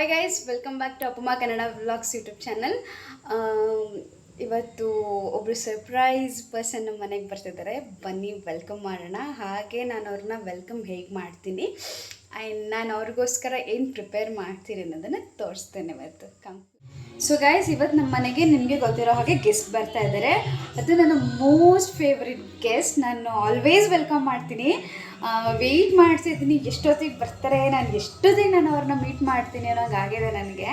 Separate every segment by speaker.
Speaker 1: Hi guys, welcome back to Appamma Kannada vlogs YouTube channel. ಇವತ್ತು ಒಬ್ಬರು surprise person ನಮ್ಮ ಮನೆಗೆ ಬರ್ತಿದ್ದಾರೆ. ಬನ್ನಿ ವೆಲ್ಕಮ್ ಮಾಡೋಣ. ಹಾಗೆ ನಾನು ಅವ್ರನ್ನ ವೆಲ್ಕಮ್ ಹೇಗೆ ಮಾಡ್ತೀನಿ ಆ್ಯಂಡ್ ನಾನು ಅವ್ರಿಗೋಸ್ಕರ ಏನು ಪ್ರಿಪೇರ್ ಮಾಡ್ತೀನಿ ಅನ್ನೋದನ್ನು ತೋರಿಸ್ತೇನೆ ಇವತ್ತು. ಸೊ ಗೈಸ್, ಇವತ್ತು ನಮ್ಮ ಮನೆಗೆ ನಿಮಗೆ ಗೊತ್ತಿರೋ ಹಾಗೆ ಗೆಸ್ಟ್ ಬರ್ತಾ ಇದ್ದಾರೆ. ಅದು ನನ್ನ ಮೋಸ್ಟ್ ಫೇವ್ರೆಟ್ ಗೆಸ್ಟ್. ನಾನು ಆಲ್ವೇಸ್ ವೆಲ್ಕಮ್ ಮಾಡ್ತೀನಿ, ವೆಯ್ಟ್ ಮಾಡ್ತಿದ್ದೀನಿ ಎಷ್ಟೊತ್ತಿಗೆ ಬರ್ತಾರೆ, ನಾನು ಅವ್ರನ್ನ ಮೀಟ್ ಮಾಡ್ತೀನಿ ಅನ್ನೋಂಗಾಗಿದೆ ನನಗೆ.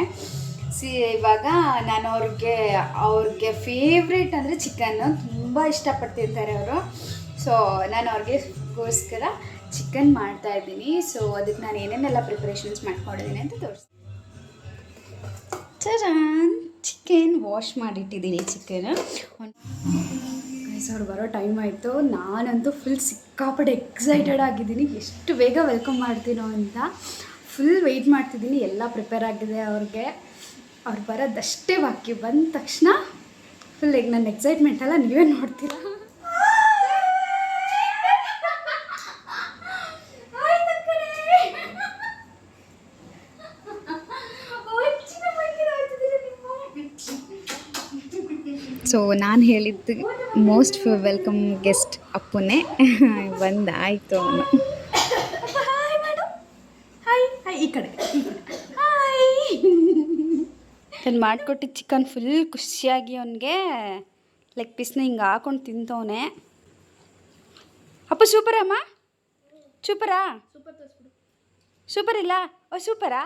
Speaker 1: ಇವಾಗ ನಾನು ಅವ್ರಿಗೆ ಫೇವ್ರೇಟ್ ಅಂದರೆ ಚಿಕನ್ನು ತುಂಬ ಇಷ್ಟಪಡ್ತಿರ್ತಾರೆ ಅವರು. ಸೊ ನಾನು ಅವ್ರಿಗೆಗೋಸ್ಕರ ಚಿಕನ್ ಮಾಡ್ತಾಯಿದ್ದೀನಿ. ಸೊ ಅದಕ್ಕೆ ನಾನು ಏನೇನೆಲ್ಲ ಪ್ರಿಪ್ರೇಷನ್ಸ್ ಮಾಡ್ಕೊಂಡಿದ್ದೀನಿ ಅಂತ ತೋರಿಸ್ತೀನಿ. ಚಿಕನ್ ವಾಶ್ ಮಾಡಿಟ್ಟಿದ್ದೀನಿ. ಅವ್ರು ಬರೋ ಟೈಮ್ ಆಯಿತು. ನಾನಂತೂ ಫುಲ್ ಸಿಕ್ಕಾಪಟ್ಟೆ ಎಕ್ಸೈಟೆಡ್ ಆಗಿದ್ದೀನಿ, ಎಷ್ಟು ಬೇಗ ವೆಲ್ಕಮ್ ಮಾಡ್ತೀನೋ ಅಂತ ಫುಲ್ ವೆಯ್ಟ್ ಮಾಡ್ತಿದ್ದೀನಿ. ಎಲ್ಲ ಪ್ರಿಪೇರ್ ಆಗಿದೆ ಅವ್ರಿಗೆ. ಅವ್ರು ಬರೋದಷ್ಟೇ ಬಾಕಿ. ಬಂದ ತಕ್ಷಣ ಫುಲ್ ಈಗ ನನ್ನ ಎಕ್ಸೈಟ್ಮೆಂಟೆಲ್ಲ ನೀವೇ ನೋಡ್ತೀರಾ. ಸೊ ನಾನು ಹೇಳಿದ್ದು ಮೋಸ್ಟ್ ವೆಲ್ಕಮ್ ಗೆಸ್ಟ್ ಅಪ್ಪನೇ ಬಂದಾಯಿತು ಅವನು. ಈ ಕಡೆ ನಾನು ಮಾಡಿಕೊಟ್ಟಿದ್ದು ಚಿಕನ್ ಫುಲ್ ಖುಷಿಯಾಗಿ ಅವನಿಗೆ ಲೆಗ್ ಪೀಸ್ನ ಹಿಂಗೆ ಹಾಕೊಂಡು ತಿಂತವನೆ. ಅಪ್ಪ ಸೂಪರಮ್ಮ, ಸೂಪರಾ? ಸೂಪರ್ ಇಲ್ಲ? ಸೂಪರಾ?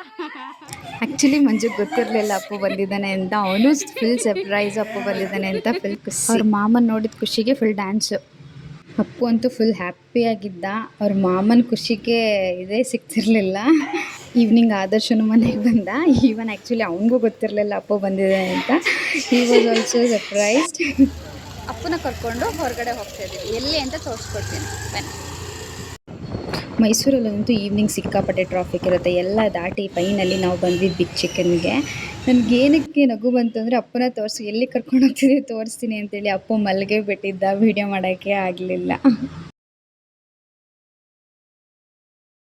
Speaker 1: ಆ್ಯಕ್ಚುಲಿ ಮಂಜುಗೆ ಗೊತ್ತಿರಲಿಲ್ಲ ಅಪ್ಪು ಬಂದಿದ್ದಾನೆ ಅಂತ. ಅವನು ಫುಲ್ ಸರ್ಪ್ರೈಸ್, ಅಪ್ಪು ಬಂದಿದ್ದಾನೆ ಅಂತ ಫುಲ್ ಖುಷಿ. ಅವ್ರ ಮಾಮನ ನೋಡಿದ ಖುಷಿಗೆ ಫುಲ್ ಡ್ಯಾನ್ಸು. ಅಪ್ಪು ಅಂತೂ ಫುಲ್ ಹ್ಯಾಪಿಯಾಗಿದ್ದ. ಅವ್ರ ಮಾಮನ ಖುಷಿಗೆ ಇದೇ ಸಿಗ್ತಿರ್ಲಿಲ್ಲ. ಈವ್ನಿಂಗ್ ಆದರ್ಶನು ಮನೆಗೆ ಬಂದ. ಈವನ್ ಆ್ಯಕ್ಚುಲಿ ಅವನಿಗೂ ಗೊತ್ತಿರಲಿಲ್ಲ ಅಪ್ಪು ಬಂದಿದೆ ಅಂತ. He was also surprised. ಅಪ್ಪನ ಕರ್ಕೊಂಡು ಹೊರಗಡೆ ಹೋಗ್ತಾಯಿದ್ದೀವಿ. ಎಲ್ಲಿ ಅಂತ ತೋರಿಸ್ಕೊಡ್ತೀನಿ ಬನ್ನಿ. ಮೈಸೂರಲ್ಲಂತೂ ಈವ್ನಿಂಗ್ ಸಿಕ್ಕಾಪಟ್ಟೆ ಟ್ರಾಫಿಕ್ ಇರುತ್ತೆ. ಎಲ್ಲ ದಾಟಿ ಫೈನಲ್ಲಿ ನಾವು ಬಂದ್ವಿ ಬಿಗ್ ಚಿಕನ್ಗೆ. ನನಗೇನಕ್ಕೆ ನಗು ಬಂತು ಅಂದರೆ ಅಪ್ಪನ ಎಲ್ಲಿ ಕರ್ಕೊಂಡು ಹೋಗ್ತಿದ್ದೀವಿ ತೋರಿಸ್ತೀನಿ ಅಂತೇಳಿ ಅಪ್ಪು ಮಲ್ಲಿಗೆ ಬಿಟ್ಟಿದ್ದ, ವೀಡಿಯೋ ಮಾಡೋಕ್ಕೆ ಆಗಲಿಲ್ಲ.